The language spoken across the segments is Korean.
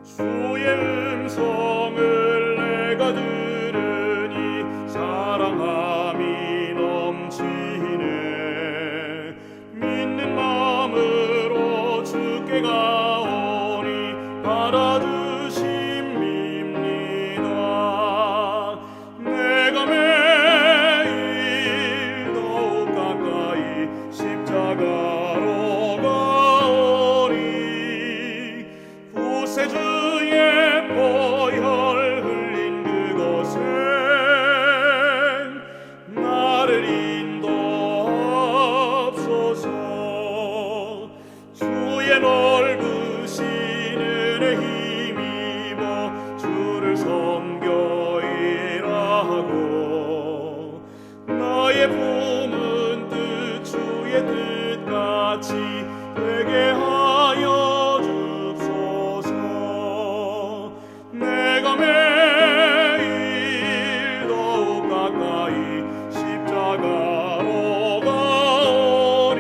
주의 음성을 내가 들으니 사랑함이 넘치네. 믿는 마음으로 주께 가오니 받아주심입니다. 내가 매일 더욱 가까이 십자가로 가오니 구세주 보혈 흘린 그곳에 나를 인도하옵소서. 주의 넓으신 은혜 힘입어 주를 섬겨 일하고 나의 품은 뜻 주의 뜻같이 되게 하여 내가 매일 더욱 가까이 십자가로 가오니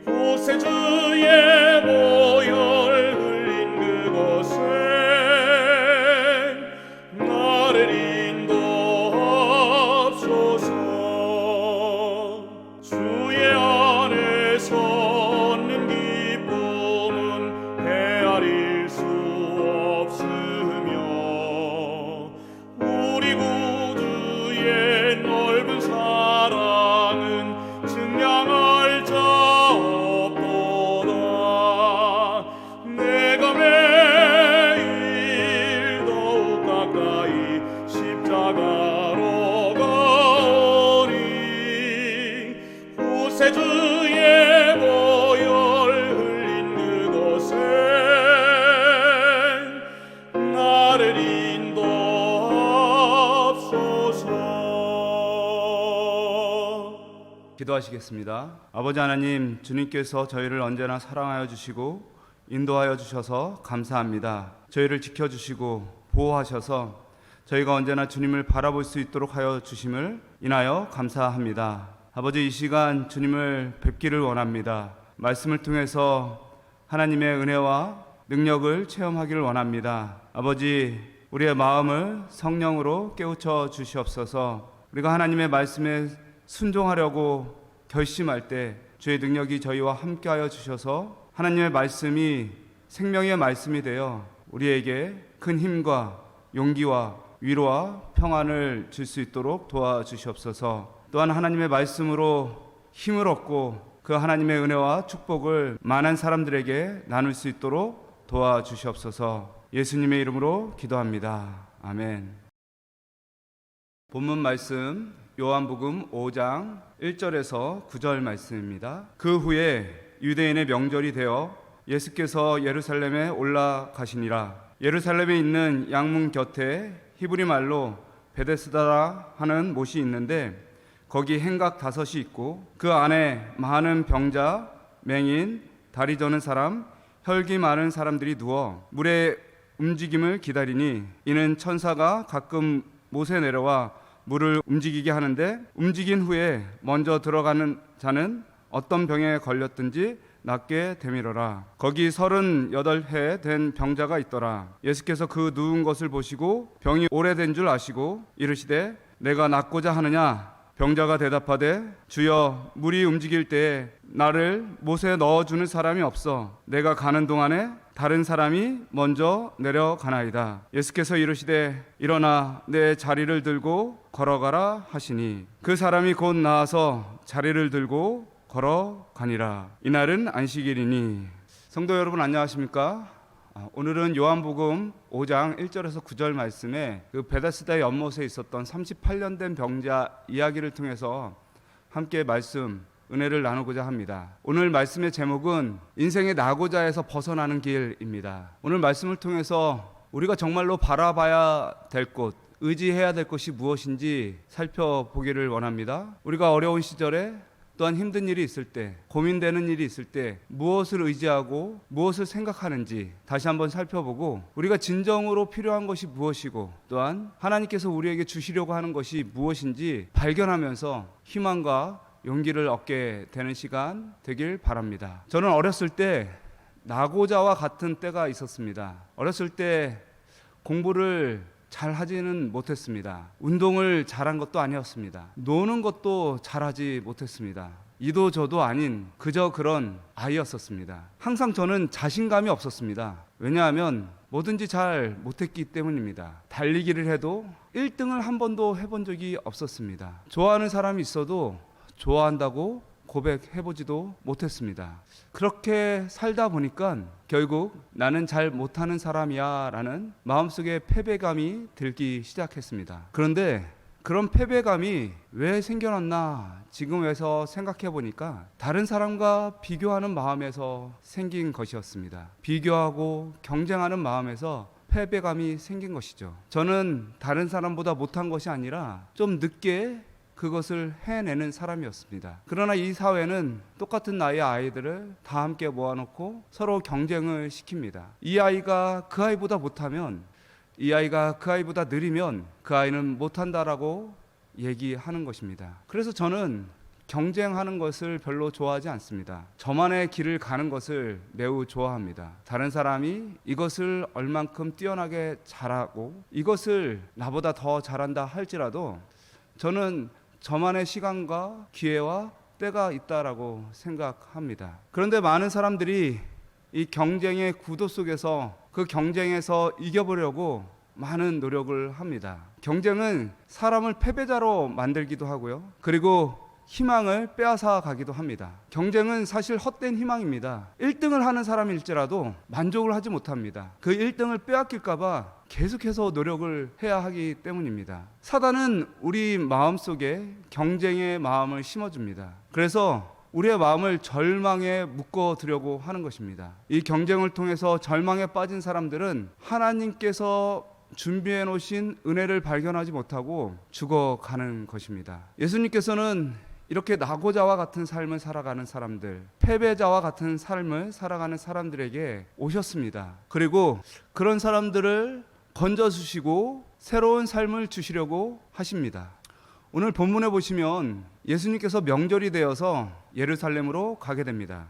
구세주의 보혈 흘린 그곳에 나를 인도하옵소서. 주의 안에 섰는 기쁨은 헤아릴 수 우리 구주의 넓은 사랑은 증량할 자 없도다. 내가 매일 더욱 가까이 십자가로 가오니 구세주의 보혈 흘린 그곳에 나를 기도하시겠습니다. 아버지 하나님, 주님께서 저희를 언제나 사랑하여 주시고 인도하여 주셔서 감사합니다. 저희를 지켜주시고 보호하셔서 저희가 언제나 주님을 바라볼 수 있도록 하여 주심을 인하여 감사합니다. 아버지, 이 시간 주님을 뵙기를 원합니다. 말씀을 통해서 하나님의 은혜와 능력을 체험하기를 원합니다. 아버지, 우리의 마음을 성령으로 깨우쳐 주시옵소서. 우리가 하나님의 말씀에 순종하려고 결심할 때 주의 능력이 저희와 함께하여 주셔서 하나님의 말씀이 생명의 말씀이 되어 우리에게 큰 힘과 용기와 위로와 평안을 줄 수 있도록 도와주시옵소서. 또한 하나님의 말씀으로 힘을 얻고 그 하나님의 은혜와 축복을 많은 사람들에게 나눌 수 있도록 도와주시옵소서. 예수님의 이름으로 기도합니다. 아멘. 본문 말씀 요한복음 5장 1절에서 9절 말씀입니다. 그 후에 유대인의 명절이 되어 예수께서 예루살렘에 올라가시니라. 예루살렘에 있는 양문 곁에 히브리 말로 베데스다라 하는 못이 있는데 거기 행각 5이 있고 그 안에 많은 병자, 맹인, 다리 저는 사람, 혈기 많은 사람들이 누워 물의 움직임을 기다리니 이는 천사가 가끔 못에 내려와 물을 움직이게 하는데 움직인 후에 먼저 들어가는 자는 어떤 병에 걸렸든지 낫게 되밀어라. 거기 38해 된 병자가 있더라. 예수께서 그 누운 것을 보시고 병이 오래된 줄 아시고 이르시되 내가 낫고자 하느냐? 병자가 대답하되 주여, 물이 움직일 때에 나를 못에 넣어주는 사람이 없어 내가 가는 동안에 다른 사람이 먼저 내려가나이다. 예수께서 이르시되 일어나 내 자리를 들고 걸어가라 하시니 그 사람이 곧 나아서 자리를 들고 걸어가니라. 이날은 안식일이니. 성도 여러분, 안녕하십니까? 오늘은 요한복음 5장 1절에서 9절 말씀에 그 베데스다 연못에 있었던 38년 된 병자 이야기를 통해서 함께 말씀 은혜를 나누고자 합니다. 오늘 말씀의 제목은 인생의 낙오자에서 벗어나는 길입니다. 오늘 말씀을 통해서 우리가 정말로 바라봐야 될 곳, 의지해야 될 것이 무엇인지 살펴보기를 원합니다. 우리가 어려운 시절에 또한 힘든 일이 있을 때, 고민되는 일이 있을 때 무엇을 의지하고 무엇을 생각하는지 다시 한번 살펴보고 우리가 진정으로 필요한 것이 무엇이고 또한 하나님께서 우리에게 주시려고 하는 것이 무엇인지 발견하면서 희망과 용기를 얻게 되는 시간 되길 바랍니다. 저는 어렸을 때 나고자와 같은 때가 있었습니다. 어렸을 때 공부를 잘 하지는 못했습니다. 운동을 잘한 것도 아니었습니다. 노는 것도 잘하지 못했습니다. 이도 저도 아닌 그저 그런 아이였었습니다. 항상 저는 자신감이 없었습니다. 왜냐하면 뭐든지 잘 못했기 때문입니다. 달리기를 해도 1등을 한 번도 해본 적이 없었습니다. 좋아하는 사람이 있어도 좋아한다고 고백해보지도 못했습니다. 그렇게 살다 보니까 결국 나는 잘 못하는 사람이야 라는 마음속에 패배감이 들기 시작했습니다. 그런데 그런 패배감이 왜 생겨났나 지금에서 생각해 보니까 다른 사람과 비교하는 마음에서 생긴 것이었습니다. 비교하고 경쟁하는 마음에서 패배감이 생긴 것이죠. 저는 다른 사람보다 못한 것이 아니라 좀 늦게 그것을 해내는 사람이었습니다. 그러나 이 사회는 똑같은 나이의 아이들을 다 함께 모아놓고 서로 경쟁을 시킵니다. 이 아이가 그 아이보다 못하면, 이 아이가 그 아이보다 느리면 그 아이는 못한다라고 얘기하는 것입니다. 그래서 저는 경쟁하는 것을 별로 좋아하지 않습니다. 저만의 길을 가는 것을 매우 좋아합니다. 다른 사람이 이것을 얼만큼 뛰어나게 잘하고 이것을 나보다 더 잘한다 할지라도 저는 저만의 시간과 기회와 때가 있다라고 생각합니다. 그런데 많은 사람들이 이 경쟁의 구도 속에서 그 경쟁에서 이겨보려고 많은 노력을 합니다. 경쟁은 사람을 패배자로 만들기도 하고요. 그리고 희망을 빼앗아 가기도 합니다. 경쟁은 사실 헛된 희망입니다. 1등을 하는 사람일지라도 만족을 하지 못합니다. 그 1등을 빼앗길까 봐 계속해서 노력을 해야 하기 때문입니다. 사단은 우리 마음속에 경쟁의 마음을 심어줍니다. 그래서 우리의 마음을 절망에 묶어두려고 하는 것입니다. 이 경쟁을 통해서 절망에 빠진 사람들은 하나님께서 준비해 놓으신 은혜를 발견하지 못하고 죽어가는 것입니다. 예수님께서는 이렇게 나고자와 같은 삶을 살아가는 사람들, 패배자와 같은 삶을 살아가는 사람들에게 오셨습니다. 그리고 그런 사람들을 건져주시고 새로운 삶을 주시려고 하십니다. 오늘 본문에 보시면 예수님께서 명절이 되어서 예루살렘으로 가게 됩니다.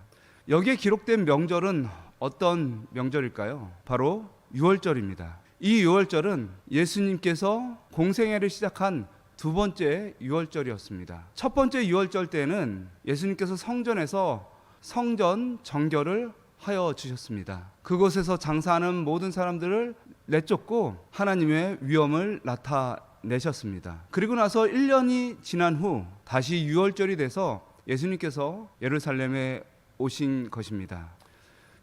여기에 기록된 명절은 어떤 명절일까요? 바로 유월절입니다. 이 유월절은 예수님께서 공생애를 시작한 두 번째 유월절이었습니다. 첫 번째 유월절 때는 예수님께서 성전에서 성전 정결을 하여 주셨습니다. 그곳에서 장사하는 모든 사람들을 내쫓고 하나님의 위엄을 나타내셨습니다. 그리고 나서 1년이 지난 후 다시 유월절이 돼서 예수님께서 예루살렘에 오신 것입니다.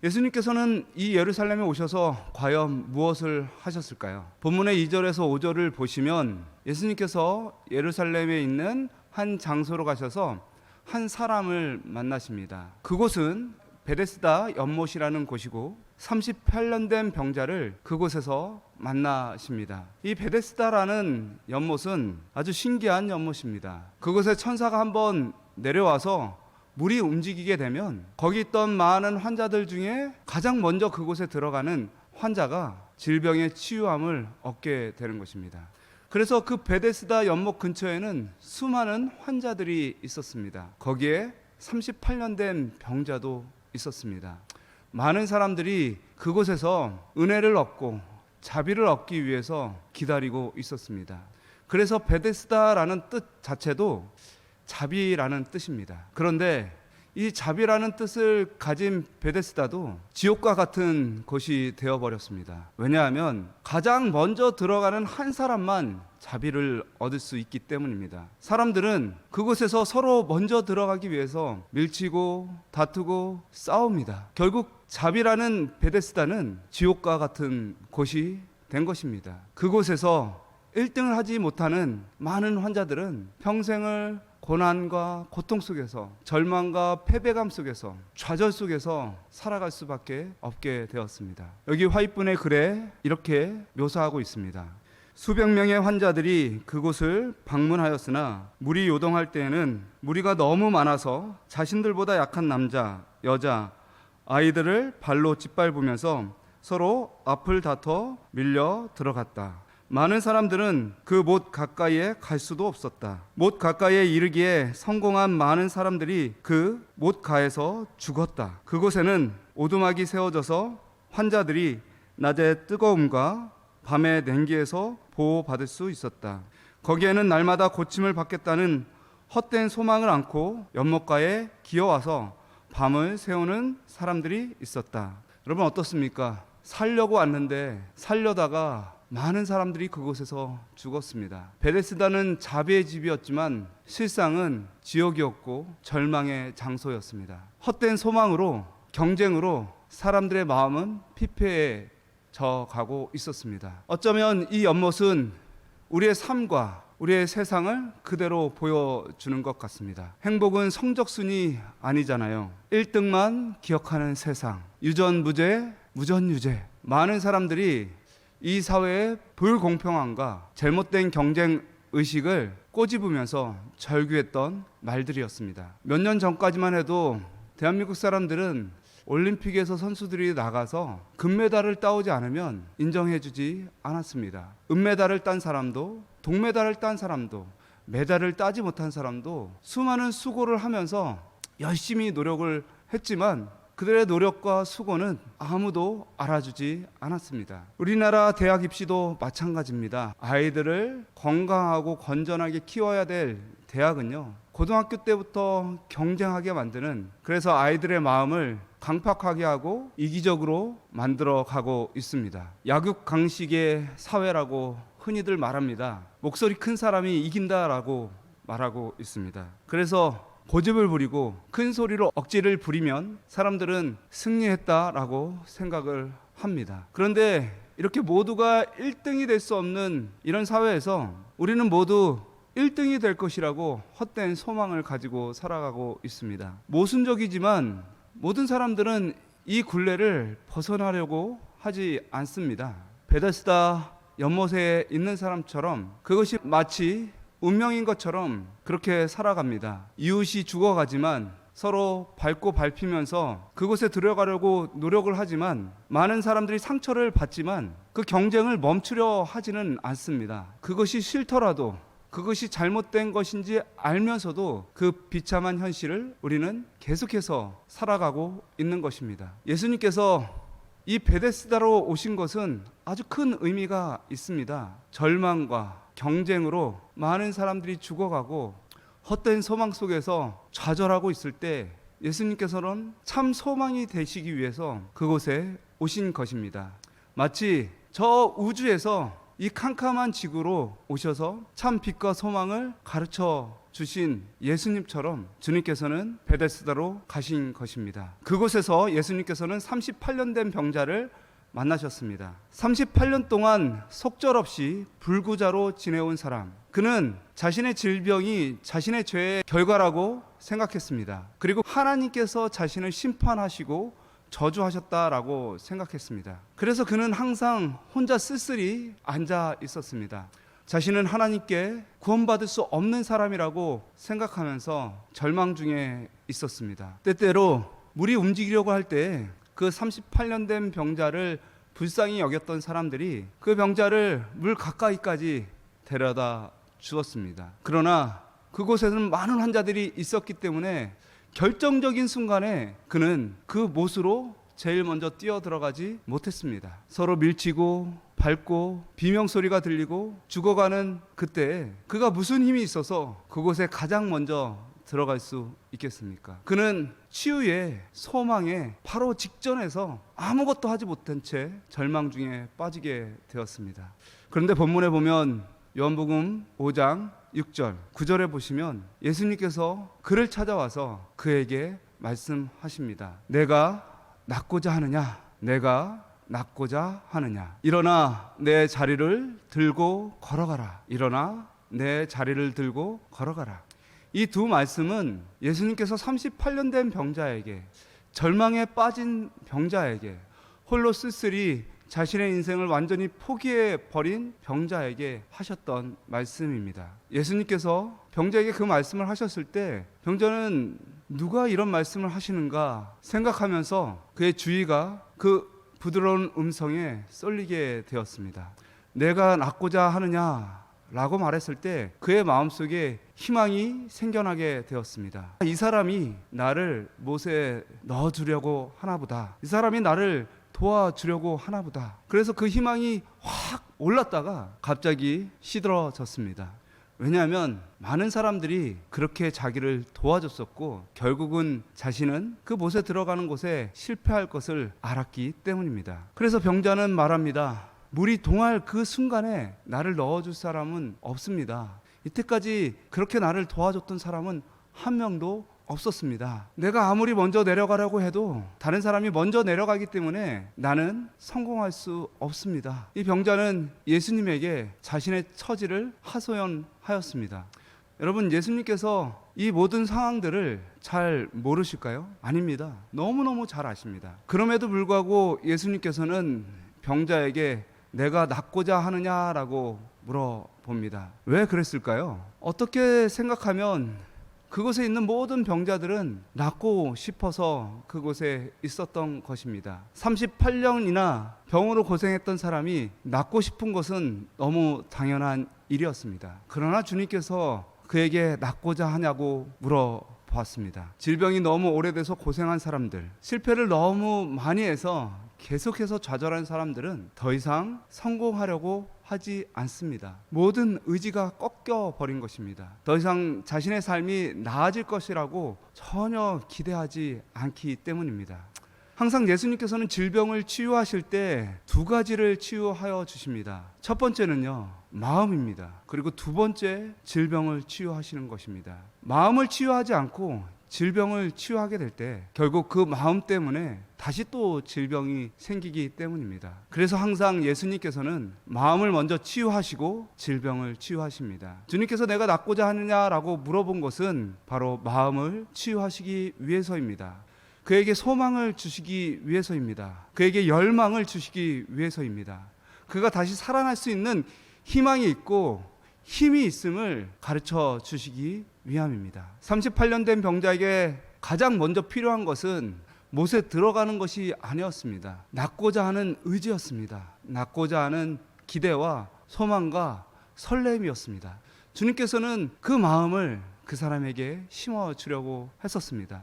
예수님께서는 이 예루살렘에 오셔서 과연 무엇을 하셨을까요? 본문의 2절에서 5절을 보시면 예수님께서 예루살렘에 있는 한 장소로 가셔서 한 사람을 만나십니다. 그곳은 베데스다 연못이라는 곳이고 38년 된 병자를 그곳에서 만나십니다. 이 베데스다라는 연못은 아주 신기한 연못입니다. 그곳에 천사가 한번 내려와서 물이 움직이게 되면 거기 있던 많은 환자들 중에 가장 먼저 그곳에 들어가는 환자가 질병의 치유함을 얻게 되는 것입니다. 그래서 그 베데스다 연못 근처에는 수많은 환자들이 있었습니다. 거기에 38년 된 병자도 있었습니다. 많은 사람들이 그곳에서 은혜를 얻고 자비를 얻기 위해서 기다리고 있었습니다. 그래서 베데스다라는 뜻 자체도 자비라는 뜻입니다. 그런데 이 자비라는 뜻을 가진 베데스다도 지옥과 같은 곳이 되어버렸습니다. 왜냐하면 가장 먼저 들어가는 한 사람만 자비를 얻을 수 있기 때문입니다. 사람들은 그곳에서 서로 먼저 들어가기 위해서 밀치고 다투고 싸웁니다. 결국 자비라는 베데스다는 지옥과 같은 곳이 된 것입니다. 그곳에서 1등을 하지 못하는 많은 환자들은 평생을 고난과 고통 속에서 절망과 패배감 속에서 좌절 속에서 살아갈 수밖에 없게 되었습니다. 여기 화이트분의 글에 이렇게 묘사하고 있습니다. 수백 명의 환자들이 그곳을 방문하였으나 물이 요동할 때에는 무리가 너무 많아서 자신들보다 약한 남자, 여자, 아이들을 발로 짓밟으면서 서로 앞을 다퉈 밀려 들어갔다. 많은 사람들은 그 못 가까이에 갈 수도 없었다. 못 가까이에 이르기에 성공한 많은 사람들이 그 못가에서 죽었다. 그곳에는 오두막이 세워져서 환자들이 낮에 뜨거움과 밤에 냉기에서 보호받을 수 있었다. 거기에는 날마다 고침을 받겠다는 헛된 소망을 안고 연못가에 기어와서 밤을 새우는 사람들이 있었다. 여러분 어떻습니까? 살려고 왔는데 살려다가 많은 사람들이 그곳에서 죽었습니다. 베데스다는 자비의 집이었지만 실상은 지옥이었고 절망의 장소였습니다. 헛된 소망으로, 경쟁으로 사람들의 마음은 피폐해져 가고 있었습니다. 어쩌면 이 연못은 우리의 삶과 우리의 세상을 그대로 보여주는 것 같습니다. 행복은 성적순이 아니잖아요. 1등만 기억하는 세상, 유전무죄, 무전유죄. 많은 사람들이 이 사회의 불공평함과 잘못된 경쟁 의식을 꼬집으면서 절규했던 말들이었습니다. 몇 년 전까지만 해도 대한민국 사람들은 올림픽에서 선수들이 나가서 금메달을 따오지 않으면 인정해주지 않았습니다. 은메달을 딴 사람도, 동메달을 딴 사람도, 메달을 따지 못한 사람도 수많은 수고를 하면서 열심히 노력을 했지만 그들의 노력과 수고는 아무도 알아주지 않았습니다. 우리나라 대학 입시도 마찬가지입니다. 아이들을 건강하고 건전하게 키워야 될 대학은요, 고등학교 때부터 경쟁하게 만드는, 그래서 아이들의 마음을 강팍하게 하고 이기적으로 만들어 가고 있습니다. 약육강식의 사회라고 흔히들 말합니다. 목소리 큰 사람이 이긴다라고 말하고 있습니다. 그래서 고집을 부리고 큰 소리로 억지를 부리면 사람들은 승리했다라고 생각을 합니다. 그런데 이렇게 모두가 1등이 될 수 없는 이런 사회에서 우리는 모두 1등이 될 것이라고 헛된 소망을 가지고 살아가고 있습니다. 모순적이지만 모든 사람들은 이 굴레를 벗어나려고 하지 않습니다. 베데스다 연못에 있는 사람처럼 그것이 마치 운명인 것처럼 그렇게 살아갑니다. 이웃이 죽어가지만 서로 밟고 밟히면서 그곳에 들어가려고 노력을 하지만 많은 사람들이 상처를 받지만 그 경쟁을 멈추려 하지는 않습니다. 그것이 싫더라도, 그것이 잘못된 것인지 알면서도 그 비참한 현실을 우리는 계속해서 살아가고 있는 것입니다. 예수님께서 이 베데스다로 오신 것은 아주 큰 의미가 있습니다. 절망과 경쟁으로 많은 사람들이 죽어가고 헛된 소망 속에서 좌절하고 있을 때 예수님께서는 참 소망이 되시기 위해서 그곳에 오신 것입니다. 마치 저 우주에서 이 캄캄한 지구로 오셔서 참 빛과 소망을 가르쳐 주신 예수님처럼 주님께서는 베데스다로 가신 것입니다. 그곳에서 예수님께서는 38년 된 병자를 만나셨습니다. 38년 동안 속절없이 불구자로 지내온 사람, 그는 자신의 질병이 자신의 죄의 결과라고 생각했습니다. 그리고 하나님께서 자신을 심판하시고 저주하셨다라고 생각했습니다. 그래서 그는 항상 혼자 쓸쓸히 앉아 있었습니다. 자신은 하나님께 구원받을 수 없는 사람이라고 생각하면서 절망 중에 있었습니다. 때때로 물이 움직이려고 할 때 그 38년 된 병자를 불쌍히 여겼던 사람들이 그 병자를 물 가까이까지 데려다 주었습니다. 그러나 그곳에는 많은 환자들이 있었기 때문에 결정적인 순간에 그는 그 못으로 제일 먼저 뛰어 들어가지 못했습니다. 서로 밀치고 밟고 비명소리가 들리고 죽어가는 그때 그가 무슨 힘이 있어서 그곳에 가장 먼저 들어갈 수 있겠습니까? 그는 치유의 소망에 바로 직전에서 아무것도 하지 못한 채 절망 중에 빠지게 되었습니다. 그런데 본문에 보면 요한복음 5장 6절 9절에 보시면 예수님께서 그를 찾아와서 그에게 말씀하십니다. 내가 낫고자 하느냐? 내가 낫고자 하느냐? 일어나 내 자리를 들고 걸어가라. 일어나 내 자리를 들고 걸어가라. 이 두 말씀은 예수님께서 38년 된 병자에게, 절망에 빠진 병자에게, 홀로 쓸쓸히 자신의 인생을 완전히 포기해 버린 병자에게 하셨던 말씀입니다. 예수님께서 병자에게 그 말씀을 하셨을 때 병자는 누가 이런 말씀을 하시는가 생각하면서 그의 주의가 그 부드러운 음성에 쏠리게 되었습니다. 내가 낫고자 하느냐 라고 말했을 때 그의 마음속에 희망이 생겨나게 되었습니다. 이 사람이 나를 못에 넣어주려고 하나보다, 이 사람이 나를 도와주려고 하나보다. 그래서 그 희망이 확 올랐다가 갑자기 시들어졌습니다. 왜냐하면 많은 사람들이 그렇게 자기를 도와줬었고 결국은 자신은 그 못에 들어가는 곳에 실패할 것을 알았기 때문입니다. 그래서 병자는 말합니다. 물이 동할 그 순간에 나를 넣어줄 사람은 없습니다. 이때까지 그렇게 나를 도와줬던 사람은 한 명도 없었습니다. 내가 아무리 먼저 내려가려고 해도 다른 사람이 먼저 내려가기 때문에 나는 성공할 수 없습니다. 이 병자는 예수님에게 자신의 처지를 하소연하였습니다. 여러분, 예수님께서 이 모든 상황들을 잘 모르실까요? 아닙니다. 너무너무 잘 아십니다. 그럼에도 불구하고 예수님께서는 병자에게 내가 낫고자 하느냐라고 물어봅니다. 왜 그랬을까요? 어떻게 생각하면 그곳에 있는 모든 병자들은 낫고 싶어서 그곳에 있었던 것입니다. 38년이나 병으로 고생했던 사람이 낫고 싶은 것은 너무 당연한 일이었습니다. 그러나 주님께서 그에게 낫고자 하냐고 물어보았습니다. 질병이 너무 오래돼서 고생한 사람들, 실패를 너무 많이 해서 계속해서 좌절한 사람들은 더 이상 성공하려고 하지 않습니다. 모든 의지가 꺾여 버린 것입니다. 더 이상 자신의 삶이 나아질 것이라고 전혀 기대하지 않기 때문입니다. 항상 예수님께서는 질병을 치유하실 때 두 가지를 치유하여 주십니다. 첫 번째는요, 마음입니다. 그리고 두 번째, 질병을 치유하시는 것입니다. 마음을 치유하지 않고 질병을 치유하게 될 때 결국 그 마음 때문에 다시 또 질병이 생기기 때문입니다. 그래서 항상 예수님께서는 마음을 먼저 치유하시고 질병을 치유하십니다. 주님께서 내가 낫고자 하느냐라고 물어본 것은 바로 마음을 치유하시기 위해서입니다. 그에게 소망을 주시기 위해서입니다. 그에게 열망을 주시기 위해서입니다. 그가 다시 살아날 수 있는 희망이 있고 힘이 있음을 가르쳐 주시기 위함입니다. 38년 된 병자에게 가장 먼저 필요한 것은 못에 들어가는 것이 아니었습니다. 낫고자 하는 의지였습니다. 낫고자 하는 기대와 소망과 설렘이었습니다. 주님께서는 그 마음을 그 사람에게 심어주려고 했었습니다.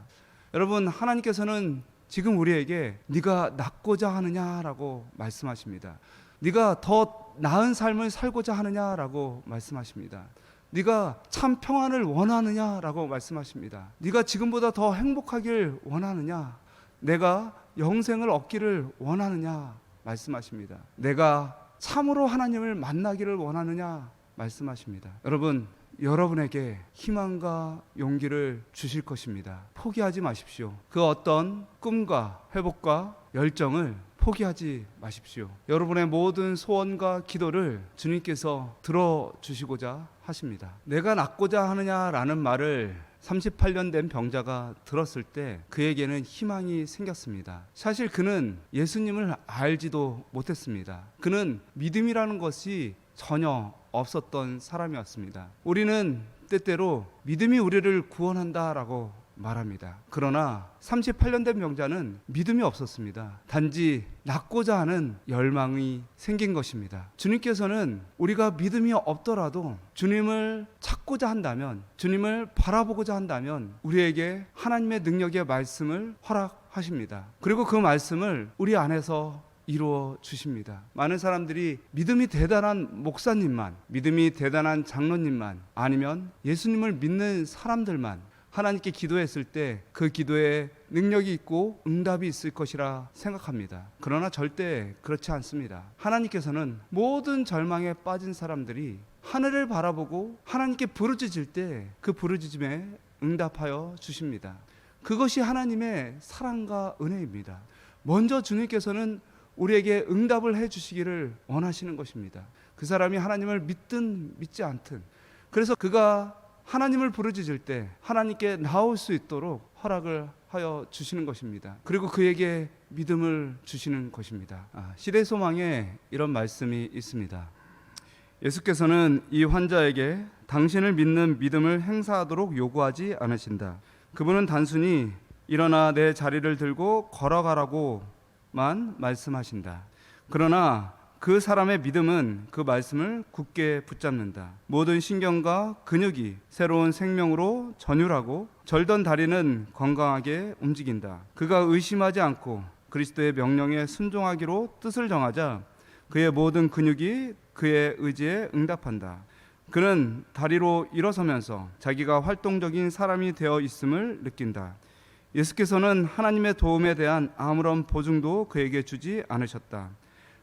여러분, 하나님께서는 지금 우리에게 네가 낫고자 하느냐라고 말씀하십니다. 네가 더 나은 삶을 살고자 하느냐라고 말씀하십니다. 네가 참 평안을 원하느냐라고 말씀하십니다. 네가 지금보다 더 행복하길 원하느냐, 내가 영생을 얻기를 원하느냐 말씀하십니다. 내가 참으로 하나님을 만나기를 원하느냐 말씀하십니다. 여러분에게 희망과 용기를 주실 것입니다. 포기하지 마십시오. 그 어떤 꿈과 회복과 열정을 포기하지 마십시오. 여러분의 모든 소원과 기도를 주님께서 들어주시고자 하십니다. 내가 낫고자 하느냐라는 말을 38년 된 병자가 들었을 때 그에게는 희망이 생겼습니다. 사실 그는 예수님을 알지도 못했습니다. 그는 믿음이라는 것이 전혀 없었던 사람이었습니다. 우리는 때때로 믿음이 우리를 구원한다라고 말합니다. 그러나 38년 된 병자는 믿음이 없었습니다. 단지 낫고자 하는 열망이 생긴 것입니다. 주님께서는 우리가 믿음이 없더라도 주님을 찾고자 한다면, 주님을 바라보고자 한다면 우리에게 하나님의 능력의 말씀을 허락하십니다. 그리고 그 말씀을 우리 안에서 이루어 주십니다. 많은 사람들이 믿음이 대단한 목사님만, 믿음이 대단한 장로님만, 아니면 예수님을 믿는 사람들만 하나님께 기도했을 때 그 기도에 능력이 있고 응답이 있을 것이라 생각합니다. 그러나 절대 그렇지 않습니다. 하나님께서는 모든 절망에 빠진 사람들이 하늘을 바라보고 하나님께 부르짖을 때 그 부르짖음에 응답하여 주십니다. 그것이 하나님의 사랑과 은혜입니다. 먼저 주님께서는 우리에게 응답을 해 주시기를 원하시는 것입니다. 그 사람이 하나님을 믿든 믿지 않든, 그래서 그가 하나님을 부르짖을 때 하나님께 나올 수 있도록 허락을 하여 주시는 것입니다. 그리고 그에게 믿음을 주시는 것입니다. 시대 소망에 이런 말씀이 있습니다. 예수께서는 이 환자에게 당신을 믿는 믿음을 행사하도록 요구하지 않으신다. 그분은 단순히 일어나 내 자리를 들고 걸어가라고만 말씀하신다. 그러나 그 사람의 믿음은 그 말씀을 굳게 붙잡는다. 모든 신경과 근육이 새로운 생명으로 전율하고 절던 다리는 건강하게 움직인다. 그가 의심하지 않고 그리스도의 명령에 순종하기로 뜻을 정하자 그의 모든 근육이 그의 의지에 응답한다. 그는 다리로 일어서면서 자기가 활동적인 사람이 되어 있음을 느낀다. 예수께서는 하나님의 도움에 대한 아무런 보증도 그에게 주지 않으셨다.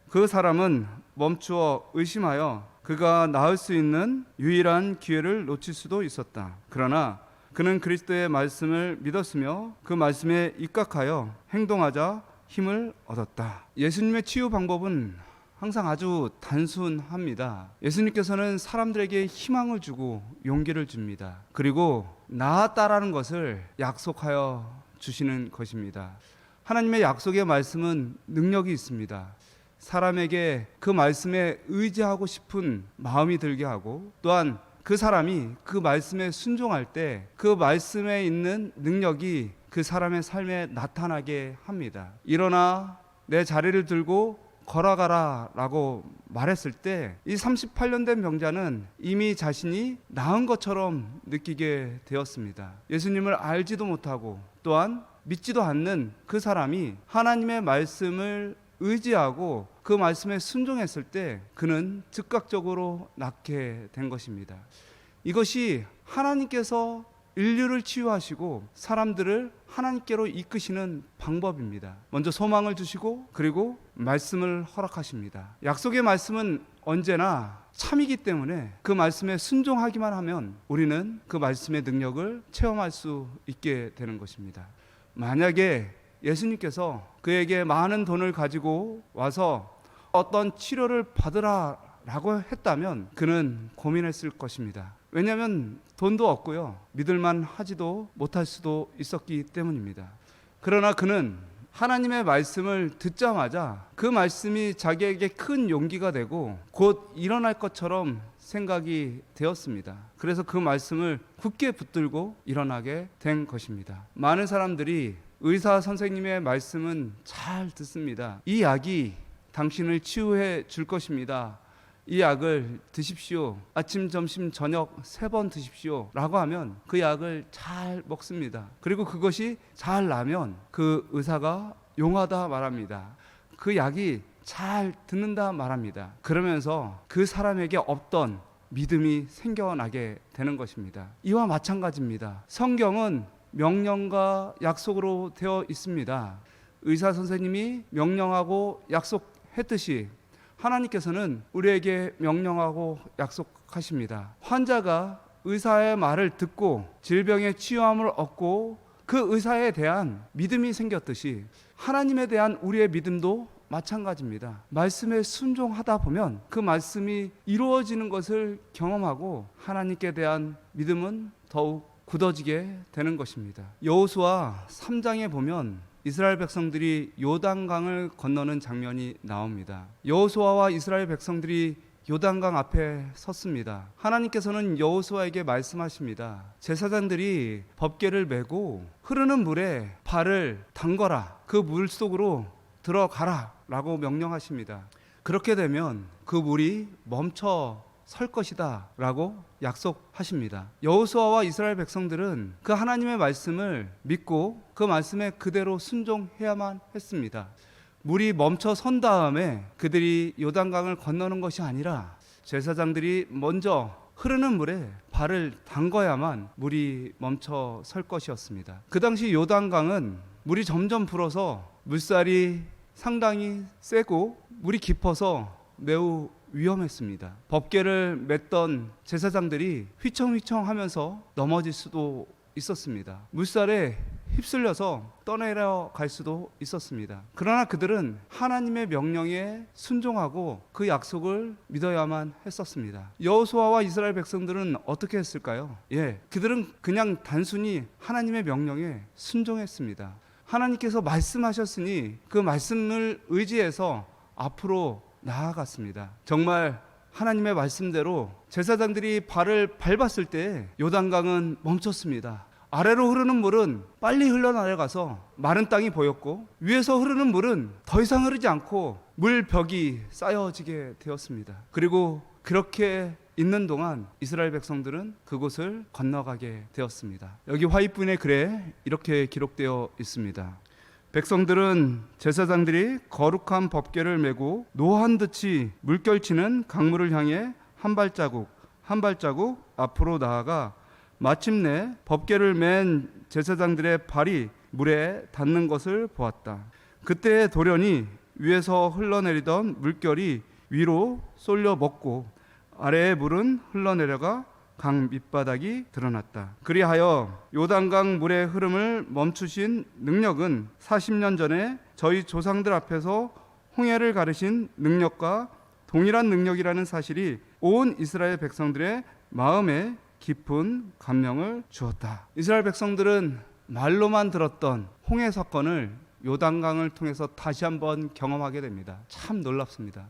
그 사람은 멈추어 의심하여 그가 나을 수 있는 유일한 기회를 놓칠 수도 있었다. 그러나 그는 그리스도의 말씀을 믿었으며 그 말씀에 입각하여 행동하자 힘을 얻었다. 예수님의 치유 방법은 항상 아주 단순합니다. 예수님께서는 사람들에게 희망을 주고 용기를 줍니다. 그리고 나았다라는 것을 약속하여 주시는 것입니다. 하나님의 약속의 말씀은 능력이 있습니다. 사람에게 그 말씀에 의지하고 싶은 마음이 들게 하고 또한 그 사람이 그 말씀에 순종할 때 그 말씀에 있는 능력이 그 사람의 삶에 나타나게 합니다. 일어나 내 자리를 들고 걸어가라 라고 말했을 때 이 38년 된 병자는 이미 자신이 나은 것처럼 느끼게 되었습니다. 예수님을 알지도 못하고 또한 믿지도 않는 그 사람이 하나님의 말씀을 의지하고 그 말씀에 순종했을 때 그는 즉각적으로 낫게 된 것입니다. 이것이 하나님께서 인류를 치유하시고 사람들을 하나님께로 이끄시는 방법입니다. 먼저 소망을 주시고 그리고 말씀을 허락하십니다. 약속의 말씀은 언제나 참이기 때문에 그 말씀에 순종하기만 하면 우리는 그 말씀의 능력을 체험할 수 있게 되는 것입니다. 만약에 예수님께서 그에게 많은 돈을 가지고 와서 어떤 치료를 받으라 라고 했다면 그는 고민했을 것입니다. 왜냐하면 돈도 없고요, 믿을만 하지도 못할 수도 있었기 때문입니다. 그러나 그는 하나님의 말씀을 듣자마자 그 말씀이 자기에게 큰 용기가 되고 곧 일어날 것처럼 생각이 되었습니다. 그래서 그 말씀을 굳게 붙들고 일어나게 된 것입니다. 많은 사람들이 의사 선생님의 말씀은 잘 듣습니다. 이 약이 당신을 치유해 줄 것입니다. 이 약을 드십시오. 아침, 점심, 저녁 3번 드십시오 라고 하면 그 약을 잘 먹습니다. 그리고 그것이 잘 나면 그 의사가 용하다 말합니다. 그 약이 잘 듣는다 말합니다. 그러면서 그 사람에게 없던 믿음이 생겨나게 되는 것입니다. 이와 마찬가지입니다. 성경은 명령과 약속으로 되어 있습니다. 의사 선생님이 명령하고 약속했듯이 하나님께서는 우리에게 명령하고 약속하십니다. 환자가 의사의 말을 듣고 질병의 치유함을 얻고 그 의사에 대한 믿음이 생겼듯이 하나님에 대한 우리의 믿음도 마찬가지입니다. 말씀에 순종하다 보면 그 말씀이 이루어지는 것을 경험하고 하나님께 대한 믿음은 더욱 굳어지게 되는 것입니다. 여호수아 3장에 보면 이스라엘 백성들이 요단강을 건너는 장면이 나옵니다. 여호수아와 이스라엘 백성들이 요단강 앞에 섰습니다. 하나님께서는 여호수아에게 말씀하십니다. 제사장들이 법궤를 메고 흐르는 물에 발을 담거라, 그 물 속으로 들어가라 라고 명령하십니다. 그렇게 되면 그 물이 멈춰 설 것이다 라고 약속하십니다. 여호수아와 이스라엘 백성들은 그 하나님의 말씀을 믿고 그 말씀에 그대로 순종해야만 했습니다. 물이 멈춰 선 다음에 그들이 요단강을 건너는 것이 아니라 제사장들이 먼저 흐르는 물에 발을 담궈야만 물이 멈춰 설 것이었습니다. 그 당시 요단강은 물이 점점 불어서 물살이 상당히 세고 물이 깊어서 매우 위험했습니다. 법궤를 맸던 제사장들이 휘청휘청 하면서 넘어질 수도 있었습니다. 물살에 휩쓸려서 떠내려갈 수도 있었습니다. 그러나 그들은 하나님의 명령에 순종하고 그 약속을 믿어야만 했었습니다. 여호수아와 이스라엘 백성들은 어떻게 했을까요? 그들은 그냥 단순히 하나님의 명령에 순종했습니다. 하나님께서 말씀하셨으니 그 말씀을 의지해서 앞으로 나아갔습니다. 정말 하나님의 말씀대로 제사장들이 발을 밟았을 때 요단강은 멈췄습니다. 아래로 흐르는 물은 빨리 흘러내려가서 마른 땅이 보였고, 위에서 흐르는 물은 더 이상 흐르지 않고 물벽이 쌓여지게 되었습니다. 그리고 그렇게 있는 동안 이스라엘 백성들은 그곳을 건너가게 되었습니다. 여기 화이분의 글에 이렇게 기록되어 있습니다. 백성들은 제사장들이 거룩한 법궤를 메고 노한 듯이 물결치는 강물을 향해 한 발자국 한 발자국 앞으로 나아가 마침내 법궤를 맨 제사장들의 발이 물에 닿는 것을 보았다. 그때 돌연히 위에서 흘러내리던 물결이 위로 쏠려 먹고 아래의 물은 흘러내려가 강 밑바닥이 드러났다. 그리하여 요단강 물의 흐름을 멈추신 능력은 40년 전에 저희 조상들 앞에서 홍해를 가르신 능력과 동일한 능력이라는 사실이 온 이스라엘 백성들의 마음에 깊은 감명을 주었다. 이스라엘 백성들은 말로만 들었던 홍해 사건을 요단강을 통해서 다시 한번 경험하게 됩니다. 참 놀랍습니다.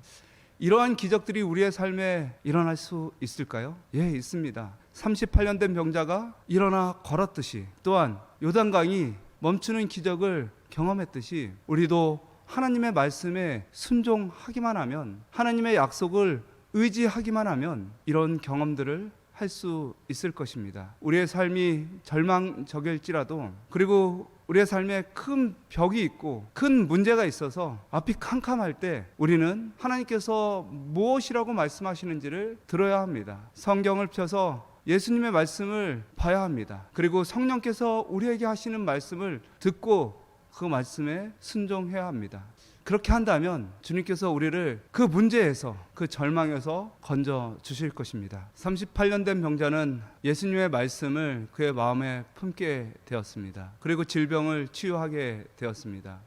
이러한 기적들이 우리의 삶에 일어날 수 있을까요? 있습니다. 38년 된 병자가 일어나 걸었듯이, 또한 요단강이 멈추는 기적을 경험했듯이 우리도 하나님의 말씀에 순종하기만 하면, 하나님의 약속을 의지하기만 하면 이런 경험들을 할 수 있을 것입니다. 우리의 삶이 절망적일지라도, 그리고 우리의 삶에 큰 벽이 있고 큰 문제가 있어서 앞이 캄캄할 때 우리는 하나님께서 무엇이라고 말씀하시는지를 들어야 합니다. 성경을 펴서 예수님의 말씀을 봐야 합니다. 그리고 성령께서 우리에게 하시는 말씀을 듣고 그 말씀에 순종해야 합니다. 그렇게 한다면 주님께서 우리를 그 문제에서, 그 절망에서 건져 주실 것입니다. 38년 된 병자는 예수님의 말씀을 그의 마음에 품게 되었습니다. 그리고 질병을 치유하게 되었습니다.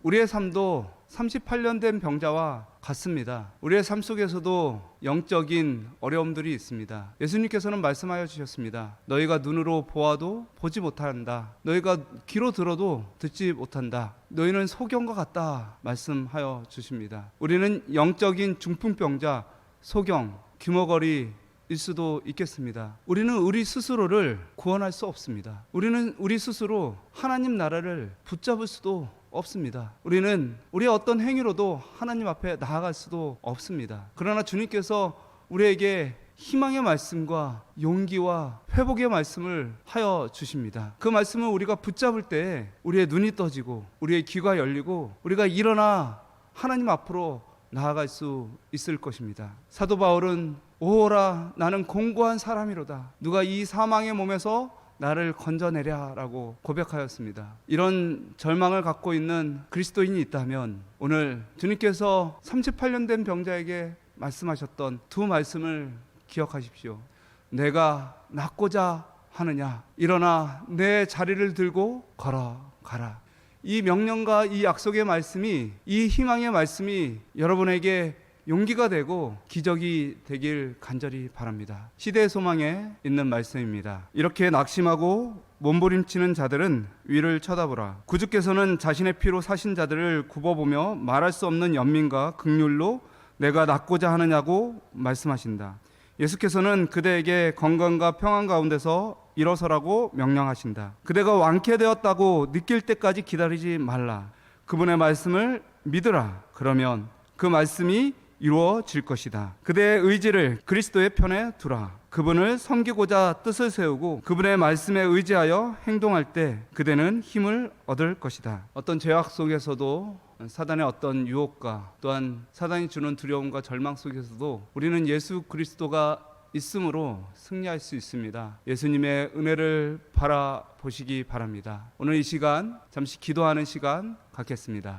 우리의 삶도 38년 된 병자와 같습니다. 우리의 삶 속에서도 영적인 어려움들이 있습니다. 예수님께서는 말씀하여 주셨습니다. 너희가 눈으로 보아도 보지 못한다. 너희가 귀로 들어도 듣지 못한다. 너희는 소경과 같다 말씀하여 주십니다. 우리는 영적인 중풍병자, 소경, 귀머거리일 수도 있겠습니다. 우리는 우리 스스로를 구원할 수 없습니다. 우리는 우리 스스로 하나님 나라를 붙잡을 수도 없습니다. 우리는 우리의 어떤 행위로도 하나님 앞에 나아갈 수도 없습니다. 그러나 주님께서 우리에게 희망의 말씀과 용기와 회복의 말씀을 하여 주십니다. 그 말씀을 우리가 붙잡을 때 우리의 눈이 떠지고 우리의 귀가 열리고 우리가 일어나 하나님 앞으로 나아갈 수 있을 것입니다. 사도 바울은 오호라 나는 공고한 사람이로다. 누가 이 사망의 몸에서 나를 건져내랴라고 고백하였습니다. 이런 절망을 갖고 있는 그리스도인이 있다면 오늘 주님께서 38년 된 병자에게 말씀하셨던 두 말씀을 기억하십시오. 내가 낫고자 하느냐? 일어나 내 자리를 들고 걸어가라. 이 명령과 이 약속의 말씀이, 이 희망의 말씀이 여러분에게 용기가 되고 기적이 되길 간절히 바랍니다. 시대의 소망에 있는 말씀입니다. 이렇게 낙심하고 몸부림치는 자들은 위를 쳐다보라. 구주께서는 자신의 피로 사신 자들을 굽어보며 말할 수 없는 연민과 긍휼로 내가 낫고자 하느냐고 말씀하신다. 예수께서는 그대에게 건강과 평안 가운데서 일어서라고 명령하신다. 그대가 완쾌되었다고 느낄 때까지 기다리지 말라. 그분의 말씀을 믿으라. 그러면 그 말씀이 이루어질 것이다. 그대의 의지를 그리스도의 편에 두라. 그분을 섬기고자 뜻을 세우고 그분의 말씀에 의지하여 행동할 때 그대는 힘을 얻을 것이다. 어떤 죄악 속에서도, 사단의 어떤 유혹과 또한 사단이 주는 두려움과 절망 속에서도 우리는 예수 그리스도가 있음으로 승리할 수 있습니다. 예수님의 은혜를 바라보시기 바랍니다. 오늘 이 시간 잠시 기도하는 시간 갖겠습니다.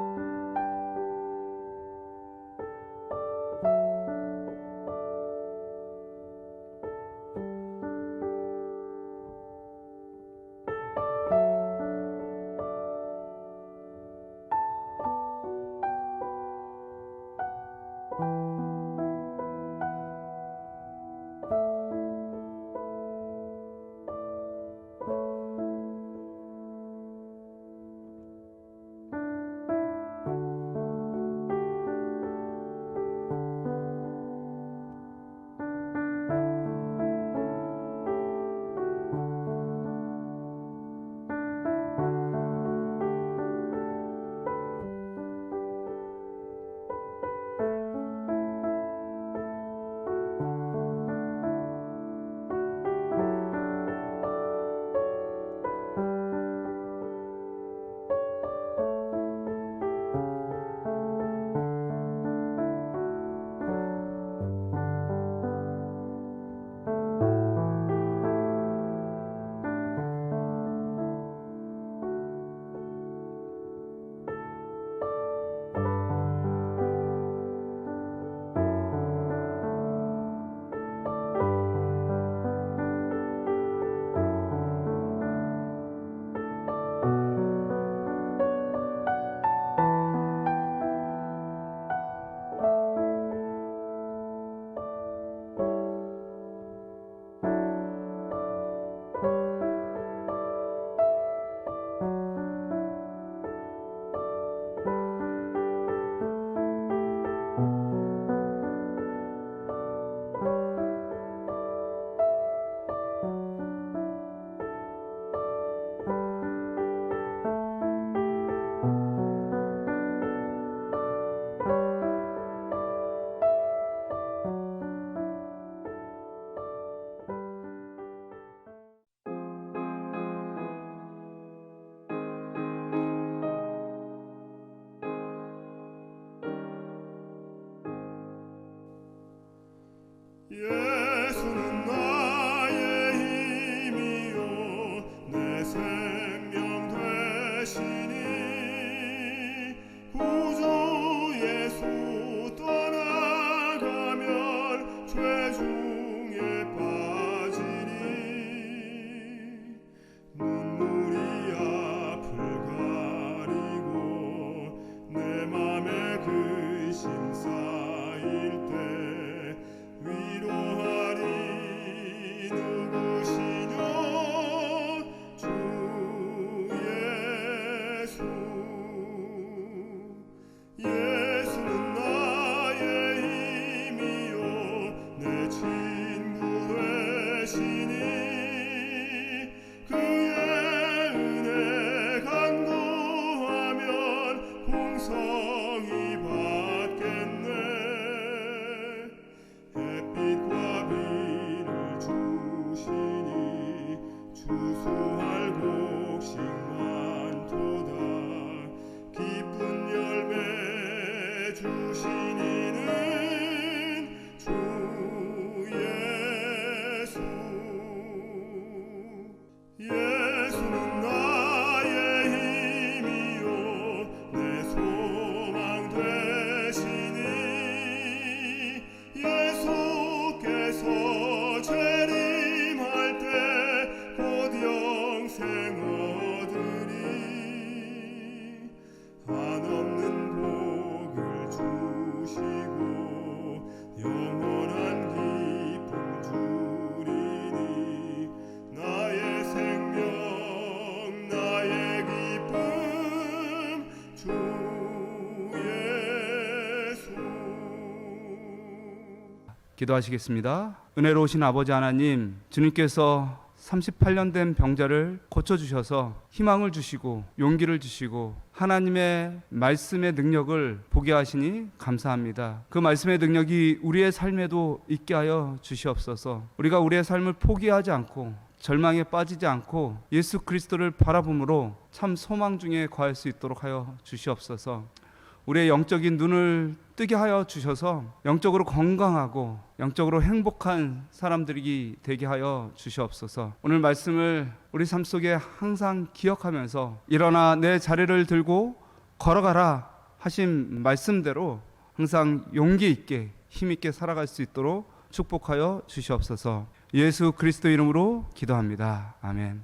예수는 나의 힘이요 내 생명 되시니 구주 예수 떠나가면 죄중에 빠지니 눈물이 앞을 가리고 내 맘에 근심 쌓일 때 위로하리 누구시뇨 주 예수 예수는 나의 힘이요 내 친구 되시니 그의 은혜 간구하면 풍성히 받겠네 햇빛과 비를 주시니 추수할 곡식 많도다 기쁜 열매 주시니는 주 예수 예수는 나의 힘이요 내 소망 되시니 예수께서 재림할 때 곧 영생 얻으리 한없는 복을 주시고 영원한 기쁨 주리니 나의 생명 나의 기쁨 주 예수 기도하시겠습니다. 은혜로우신 아버지 하나님, 주님께서 38년 된 병자를 고쳐주셔서 희망을 주시고 용기를 주시고 하나님의 말씀의 능력을 보게 하시니 감사합니다. 그 말씀의 능력이 우리의 삶에도 있게 하여 주시옵소서. 우리가 우리의 삶을 포기하지 않고 절망에 빠지지 않고 예수 그리스도를 바라봄으로 참 소망 중에 거할 수 있도록 하여 주시옵소서. 우리의 영적인 눈을 뜨게 하여 주셔서 영적으로 건강하고 영적으로 행복한 사람들이 되게 하여 주시옵소서. 오늘 말씀을 우리 삶 속에 항상 기억하면서 일어나 내 자리를 들고 걸어가라 하신 말씀대로 항상 용기 있게 힘 있게 살아갈 수 있도록 축복하여 주시옵소서. 예수 그리스도 이름으로 기도합니다. 아멘.